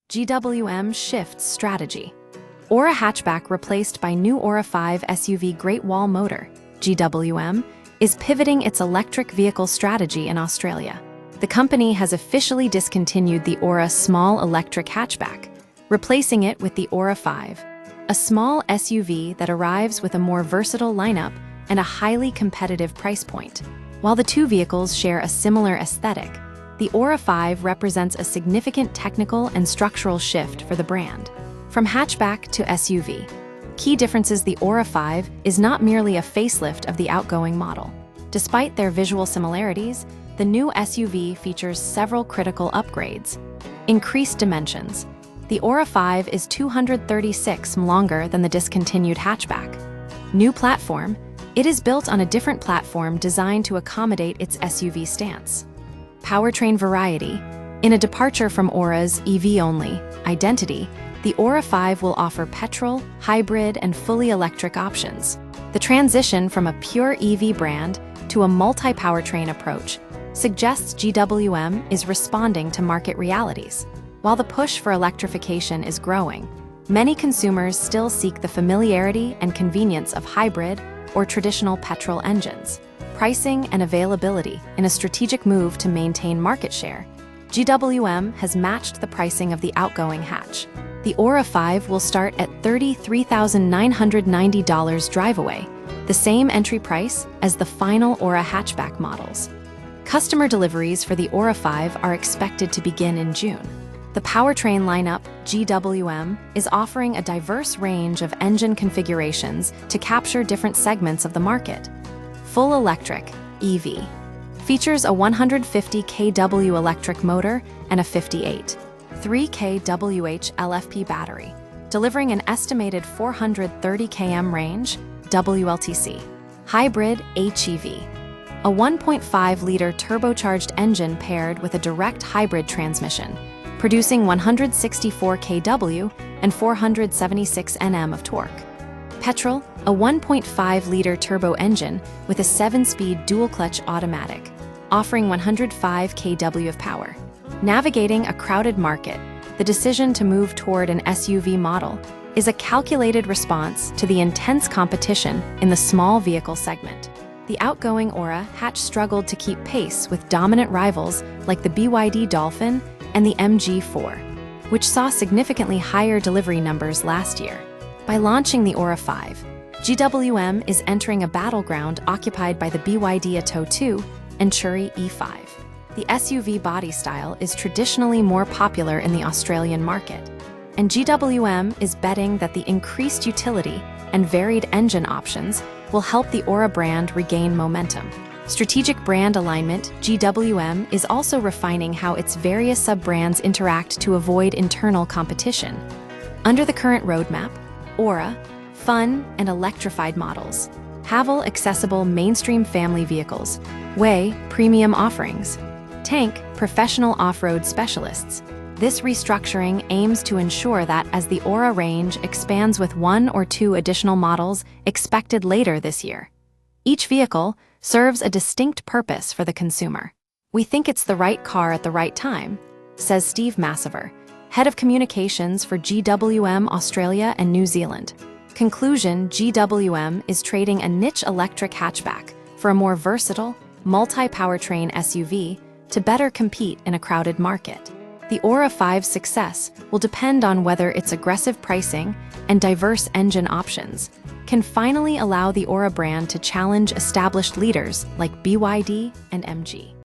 GWM shifts strategy. Aura hatchback replaced by new Aura 5 SUV Great Wall Motor. GWM is pivoting its electric vehicle strategy in Australia. The company has officially discontinued the Aura small electric hatchback, replacing it with the Aura 5, a small SUV that arrives with a more versatile lineup and a highly competitive price point. While the two vehicles share a similar aesthetic, the Aura 5 represents a significant technical and structural shift for the brand. From hatchback to SUV, key differences: the Aura 5 is not merely a facelift of the outgoing model. Despite their visual similarities, the new SUV features several critical upgrades. Increased dimensions. The Aura 5 is 236 mm longer than the discontinued hatchback. New platform. It is built on a different platform designed to accommodate its SUV stance. Powertrain variety. In a departure from Aura's EV-only identity, the Aura 5 will offer petrol, hybrid, and fully electric options. The transition from a pure EV brand to a multi-powertrain approach suggests GWM is responding to market realities. While the push for electrification is growing, many consumers still seek the familiarity and convenience of hybrid or traditional petrol engines. Pricing and availability. In a strategic move to maintain market share, GWM has matched the pricing of the outgoing hatch. The Aura 5 will start at $33,990 drive-away, the same entry price as the final Aura hatchback models. Customer deliveries for the Aura 5 are expected to begin in June. The powertrain lineup. GWM is offering a diverse range of engine configurations to capture different segments of the market. Full electric EV features a 150 kW electric motor and a 58.3 kWh LFP battery, delivering an estimated 430 km range. WLTC hybrid HEV, a 1.5-liter turbocharged engine paired with a direct hybrid transmission, producing 164 kW and 476 Nm of torque. Petrol, a 1.5-liter turbo engine with a 7-speed dual-clutch automatic, offering 105 kW of power. Navigating a crowded market, the decision to move toward an SUV model is a calculated response to the intense competition in the small vehicle segment. The outgoing Aura hatch struggled to keep pace with dominant rivals like the BYD Dolphin and the MG4, which saw significantly higher delivery numbers last year. By launching the Aura 5, GWM is entering a battleground occupied by the BYD Atto 2 and Chery E5. The SUV body style is traditionally more popular in the Australian market, and GWM is betting that the increased utility and varied engine options will help the Aura brand regain momentum. Strategic brand alignment. GWM is also refining how its various sub-brands interact to avoid internal competition. Under the current roadmap, Aura, fun and electrified models; Haval, accessible mainstream family vehicles; Way, premium offerings; Tank, professional off-road specialists. This restructuring aims to ensure that as the Aura range expands with 1 or 2 additional models expected later this year, each vehicle serves a distinct purpose for the consumer. "We think it's the right car at the right time," says Steve Massiver, Head of Communications for GWM Australia and New Zealand. Conclusion: GWM is trading a niche electric hatchback for a more versatile, multi-powertrain SUV to better compete in a crowded market. The Aura 5's success will depend on whether its aggressive pricing and diverse engine options can finally allow the Aura brand to challenge established leaders like BYD and MG.